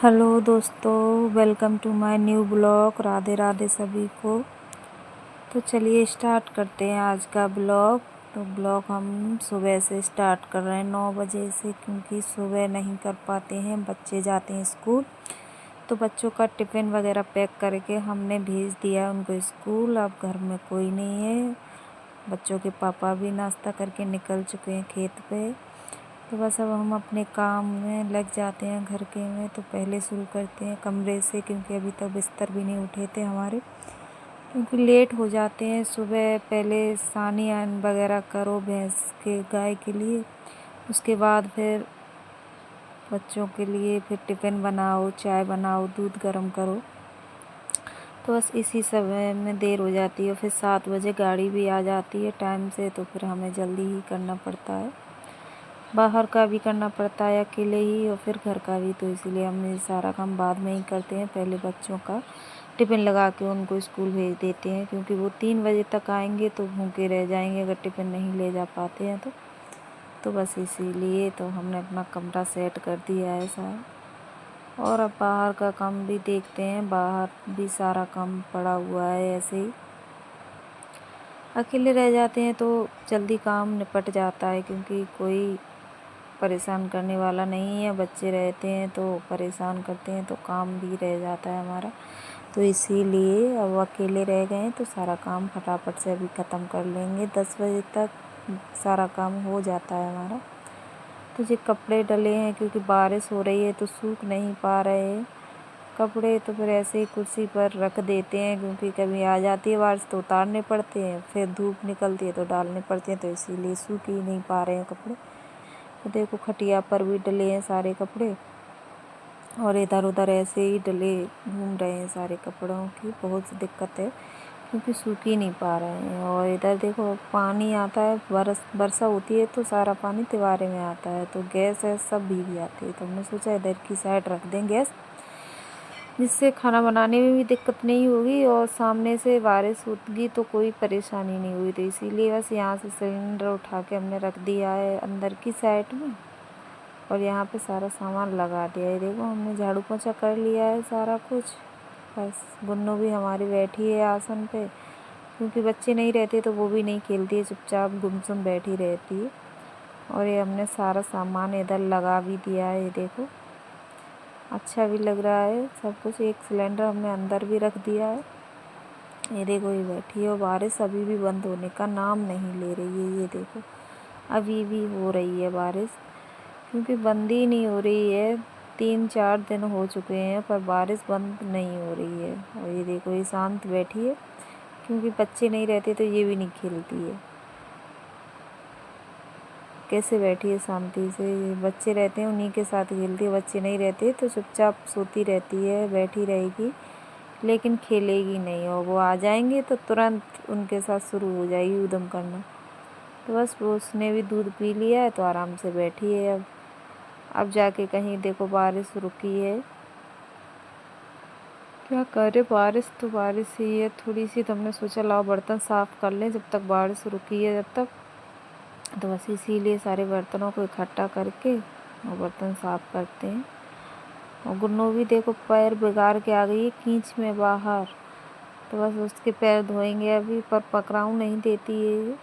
Hello दोस्तों, welcome to my new blog. Radhe Radhe सभी को। तो चलिए स्टार्ट करते हैं आज का ब्लॉग। तो ब्लॉग हम सुबह से स्टार्ट कर रहे हैं 9 बजे से, क्योंकि सुबह नहीं कर पाते हैं, बच्चे जाते हैं स्कूल। तो बच्चों का टिफ़िन वगैरह पैक करके हमने भेज दिया उनको स्कूल। अब घर में कोई नहीं है, बच्चों के पापा भी नाश्ता करके निकल चुके हैं खेत पे। तो बस अब हम अपने काम में लग जाते हैं घर के में। तो पहले शुरू करते हैं कमरे से, क्योंकि अभी तक बिस्तर भी नहीं उठे थे हमारे, क्योंकि लेट हो जाते हैं सुबह। पहले सानी वगैरह करो भैंस के गाय के लिए, उसके बाद फिर बच्चों के लिए फिर टिफ़िन बनाओ, चाय बनाओ, दूध गर्म करो। तो बस इसी समय में देर हो जाती है। फिर 7 बजे गाड़ी भी आ जाती है टाइम से, तो फिर हमें जल्दी ही करना पड़ता है। बाहर का भी करना पड़ता है अकेले ही, और फिर घर का भी। तो इसीलिए हम ये सारा काम बाद में ही करते हैं। पहले बच्चों का टिफ़िन लगा के उनको स्कूल भेज देते हैं, क्योंकि वो 3 बजे तक आएंगे तो भूखे रह जाएंगे अगर टिफ़िन नहीं ले जा पाते हैं तो बस इसीलिए तो हमने अपना कमरा सेट कर दिया है सारा। और अब बाहर का काम भी देखते हैं। बाहर भी सारा काम पड़ा हुआ है ऐसे ही। अकेले रह जाते हैं तो जल्दी काम निपट जाता है, क्योंकि कोई परेशान करने वाला नहीं है। बच्चे रहते हैं तो परेशान करते हैं, तो काम भी रह जाता है हमारा। तो इसीलिए अब अकेले रह गए तो सारा काम फटाफट से अभी ख़त्म कर लेंगे। 10 बजे तक सारा काम हो जाता है हमारा। तो ये कपड़े डले हैं, क्योंकि बारिश हो रही है तो सूख नहीं पा रहे हैं कपड़े। तो फिर ऐसे ही कुर्सी पर रख देते हैं, क्योंकि कभी आ जाती है बारिश तो उतारने पड़ते हैं, फिर धूप निकलती है तो डालने पड़ते हैं। तो इसीलिए सूख ही नहीं पा रहे हैं कपड़े। तो देखो खटिया पर भी डले हैं सारे कपड़े, और इधर उधर ऐसे ही डले घूम रहे हैं सारे कपड़ों की। बहुत सी दिक्कत है, क्योंकि सूख ही नहीं पा रहे हैं। और इधर देखो पानी आता है, वर्षा होती है तो सारा पानी तिवारे में आता है, तो गैस है सब भीग जाती है। तो हमने सोचा इधर की साइड रख दें गैस, जिससे खाना बनाने में भी दिक्कत नहीं होगी, और सामने से बारिश होगी तो कोई परेशानी नहीं हुई। तो इसीलिए बस यहाँ से सिलेंडर उठा के हमने रख दिया है अंदर की साइड में, और यहाँ पे सारा सामान लगा दिया है। देखो हमने झाड़ू पोछा कर लिया है सारा कुछ। बस गुन्नू भी हमारी बैठी है आसन पे, क्योंकि बच्चे नहीं रहते तो वो भी नहीं खेलती है, चुपचाप गुमसुम बैठी रहती है। और ये हमने सारा सामान इधर लगा भी दिया है। ये देखो अच्छा भी लग रहा है सब कुछ। एक सिलेंडर हमने अंदर भी रख दिया है। ये देखो ये बैठी है, और बारिश अभी भी बंद होने का नाम नहीं ले रही है। ये देखो अभी भी हो रही है बारिश, क्योंकि बंद ही नहीं हो रही है। 3-4 दिन हो चुके हैं पर बारिश बंद नहीं हो रही है। और ये देखो ये शांत बैठी है, क्योंकि बच्चे नहीं रहते तो ये भी नहीं खेलती है। कैसे बैठी है शांति से। बच्चे रहते हैं उन्हीं के साथ खेलती है, बच्चे नहीं रहते तो चुपचाप सोती रहती है, बैठी रहेगी, लेकिन खेलेगी नहीं। और वो आ जाएंगे तो तुरंत उनके साथ शुरू हो जाएगी उधम करना। तो बस वो उसने भी दूध पी लिया है तो आराम से बैठी है। अब जाके कहीं देखो बारिश रुकी है। क्या करे, बारिश तो बारिश ही है थोड़ी सी। तो हमने सोचा लाओ बर्तन साफ़ कर लें जब तक बारिश रुकी है जब तक। तो बस इसीलिए सारे बर्तनों को इकट्ठा करके और बर्तन साफ़ करते हैं। और गुन्नू भी देखो पैर बिगाड़ के आ गई है कीच में बाहर। तो बस उसके पैर धोएंगे अभी, पर पकड़ाऊँ नहीं देती है ये।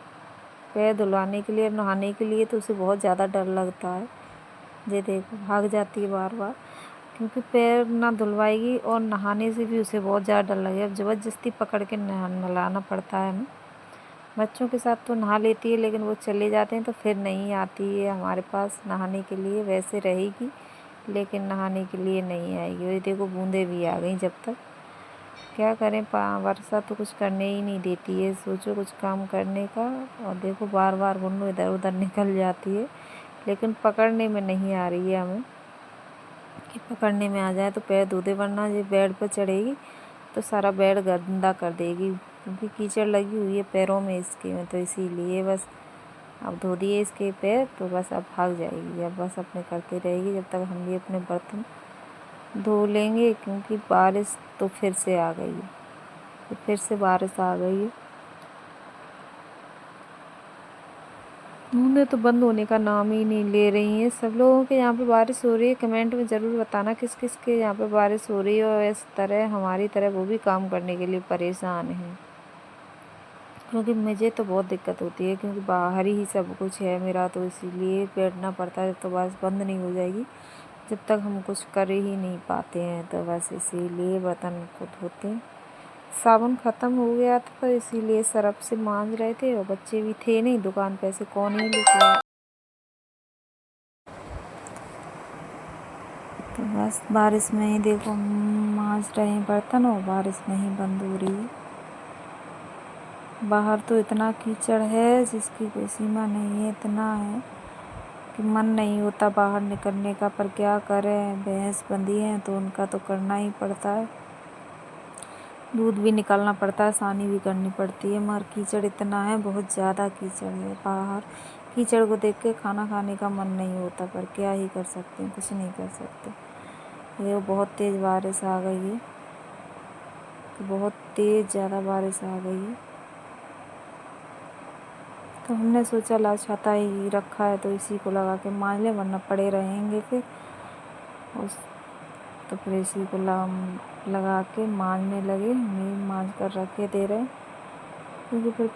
पैर धुलवाने के लिए, नहाने के लिए तो उसे बहुत ज़्यादा डर लगता है। ये देखो भाग जाती है बार बार, क्योंकि पैर ना धुलवाएगी और नहाने से भी उसे बहुत ज़्यादा डर लगेगा। ज़बरदस्ती पकड़ के नहलाना पड़ता है हमें। बच्चों के साथ तो नहा लेती है, लेकिन वो चले जाते हैं तो फिर नहीं आती है हमारे पास नहाने के लिए। वैसे रहेगी लेकिन नहाने के लिए नहीं आएगी। और देखो बूंदें भी आ गई जब तक। क्या करें, वर्षा तो कुछ करने ही नहीं देती है, सोचो कुछ काम करने का। और देखो बार बार गुन्नू इधर उधर निकल जाती है, लेकिन पकड़ने में नहीं आ रही है हमें, कि पकड़ने में आ जाए तो पैर धो दे, वरना ये बेड पर चढ़ेगी तो सारा बेड गंदा कर देगी, क्योंकि कीचड़ लगी हुई है पैरों में इसके में। तो इसीलिए बस अब धो दिए इसके पैर तो बस अब भाग जाएगी। अब बस अपने करती रहेगी जब तक हम भी अपने बर्तन धो लेंगे, क्योंकि बारिश तो फिर से आ गई है। तो फिर से बारिश आ गई है। बूंदें तो बंद होने का नाम ही नहीं ले रही हैं। सब लोगों के यहाँ पे बारिश हो रही है, कमेंट में ज़रूर बताना किस किस के यहाँ पे बारिश हो रही है और इस तरह हमारी तरह वो भी काम करने के लिए परेशान हैं। क्योंकि मुझे तो बहुत दिक्कत होती है, क्योंकि बाहर ही सब कुछ है मेरा, तो इसीलिए बैठना पड़ता है। तो बस बंद नहीं हो जाएगी जब तक हम कुछ कर ही नहीं पाते हैं, तो बस इसीलिए बर्तन को धोते हैं। साबुन ख़त्म हो गया था तो इसीलिए सरफ से मांज रहे थे, और बच्चे भी थे नहीं दुकान पे, से कौन ही लेके आया। तो बस बारिश में ही देखो मांज रहे हैं बर्तन, और बारिश में ही बंद हो रही है। बाहर तो इतना कीचड़ है जिसकी कोई सीमा नहीं है, इतना है कि मन नहीं होता बाहर निकलने का, पर क्या करें, भैंस बंधी हैं तो उनका तो करना ही पड़ता है। दूध भी निकालना पड़ता है, सानी भी करनी पड़ती है, मगर कीचड़ इतना है, बहुत ज़्यादा कीचड़ है बाहर। कीचड़ को देख के खाना खाने का मन नहीं होता, पर क्या ही कर सकते हैं, कुछ नहीं कर सकते। ये बहुत तेज़ बारिश आ गई है, बहुत तेज़ ज़्यादा बारिश आ गई है। तो हमने सोचा ला छाता ही रखा है तो इसी को लगा के मांज लें, वरना पड़े रहेंगे फिर उस, तो फिर इसी को लगा के मांजने लगे। नहीं मांज कर रखे दे रहे, क्योंकि फिर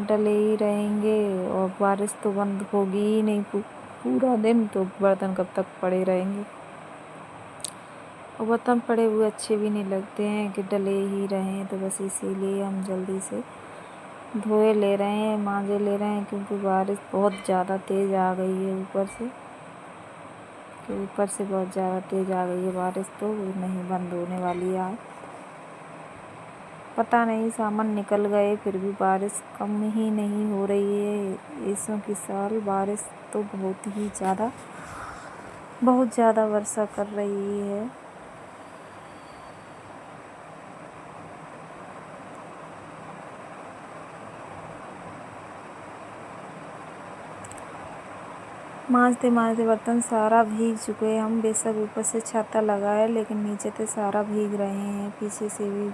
डले ही रहेंगे और बारिश तो बंद होगी ही नहीं पूरा दिन, तो बर्तन कब तक पड़े रहेंगे। और बर्तन पड़े हुए अच्छे भी नहीं लगते हैं कि डले ही रहें, तो बस इसीलिए हम जल्दी से धोए ले रहे हैं, मांजे ले रहे हैं, क्योंकि बारिश बहुत ज़्यादा तेज़ आ गई है ऊपर से बहुत ज़्यादा तेज़ आ गई है बारिश, तो नहीं बंद होने वाली है। पता नहीं सामान निकल गए फिर भी बारिश कम ही नहीं हो रही है। इसों की साल बारिश तो बहुत ज़्यादा वर्षा कर रही है। मांजते मांजते बर्तन सारा भीग चुके हैं हम, बेशक ऊपर से छाता लगाए लेकिन नीचे से सारा भीग रहे हैं, पीछे से भी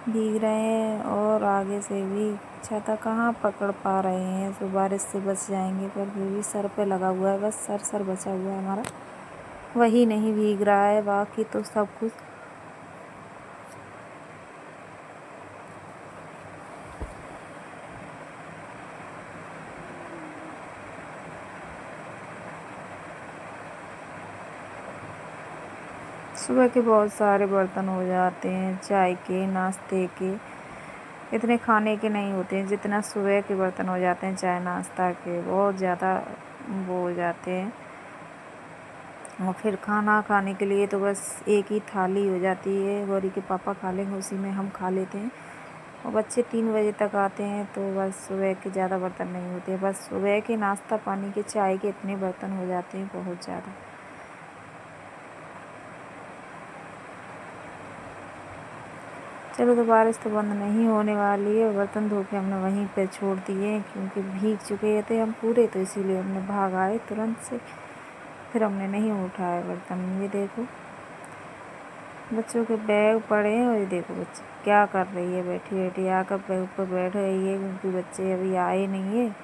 भीग रहे हैं और आगे से भी। छाता कहाँ पकड़ पा रहे हैं, तो बारिश से बच जाएंगे, पर फिर भी सर पे लगा हुआ है, बस सर बचा हुआ है हमारा, वही नहीं भीग रहा है, बाकी तो सब कुछ। सुबह के बहुत सारे बर्तन हो जाते हैं, चाय के, नाश्ते के, इतने खाने के नहीं होते हैं जितना सुबह के बर्तन हो जाते हैं। चाय नाश्ता के बहुत ज़्यादा वो हो जाते हैं, और फिर खाना खाने के लिए तो बस एक ही थाली हो जाती है, गौरी के पापा खा लेंगे, उसी में हम खा लेते हैं, और बच्चे 3 बजे तक आते हैं, तो बस सुबह के ज़्यादा बर्तन नहीं होते। बस सुबह के नाश्ता पानी के, चाय के इतने बर्तन हो जाते हैं, बहुत ज़्यादा। चलो, तो बारिश तो बंद नहीं होने वाली है। बर्तन धो के हमने वहीं पे छोड़ दिए, क्योंकि भीग चुके थे हम पूरे, तो इसीलिए हमने भाग आए तुरंत से, फिर हमने नहीं उठाए बर्तन। ये देखो बच्चों के बैग पड़े हैं, और ये देखो बच्चे क्या कर रही है, बैठी बैठी आकर बैग पर बैठ गई है, क्योंकि बच्चे अभी आए नहीं है,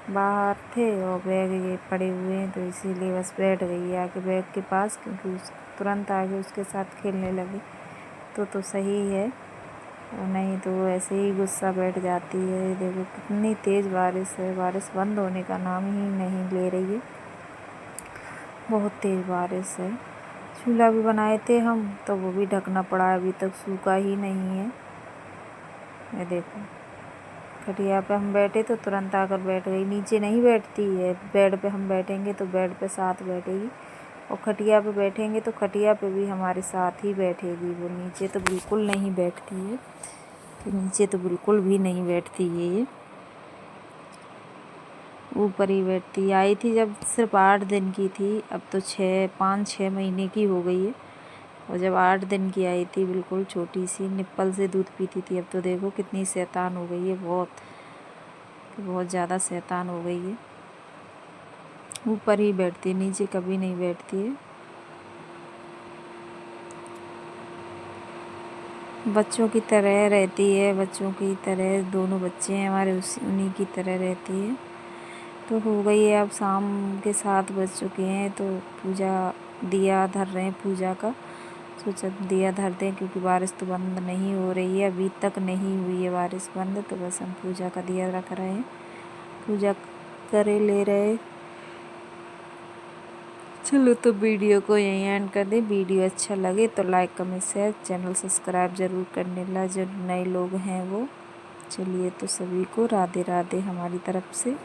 बाहर थे और बैग ये पड़े हुए हैं, तो इसीलिए बस बैठ गई है आके बैग के पास, क्योंकि तुरंत आगे उसके साथ खेलने लगी तो सही है, और नहीं तो ऐसे ही गुस्सा बैठ जाती है। देखो कितनी तेज़ बारिश है, बारिश बंद होने का नाम ही नहीं ले रही है, बहुत तेज़ बारिश है। चूल्हा भी बनाए थे हम, तो वो भी ढकना पड़ा, अभी तक सूखा ही नहीं है। ये देखो खटिया पे हम बैठे तो तुरंत आकर बैठ गई, नीचे नहीं बैठती है, बेड पे हम बैठेंगे तो बेड पे साथ बैठेगी, और खटिया पे बैठेंगे तो खटिया पे भी हमारे साथ ही बैठेगी। वो नीचे तो बिल्कुल नहीं बैठती है, तो नीचे तो बिल्कुल भी नहीं बैठती है, ये ऊपर ही बैठती। आई थी जब सिर्फ 8 दिन की थी, अब तो 5-6 महीने की हो गई है, और जब 8 दिन की आई थी बिल्कुल छोटी सी निप्पल से दूध पीती थी। अब तो देखो कितनी शैतान हो गई है, बहुत ज़्यादा शैतान हो गई है, ऊपर ही बैठती है, नीचे कभी नहीं बैठती है। बच्चों की तरह रहती है, बच्चों की तरह दोनों बच्चे हैं हमारे, उन्हीं की तरह रहती है। तो हो गई है, अब शाम के 7 बज चुके हैं, तो पूजा दिया धर रहे हैं पूजा का। सोचा दिया धर दें क्योंकि बारिश तो बंद नहीं हो रही है, अभी तक नहीं हुई है बारिश बंद, तो बस हम पूजा का दिया रख रहे हैं, पूजा करे ले रहे। चलो तो वीडियो को यहीं एंड कर दें। वीडियो अच्छा लगे तो like comment share, channel subscribe ज़रूर करने ला जो नए लोग हैं वो। चलिए तो सभी को राधे राधे हमारी तरफ से।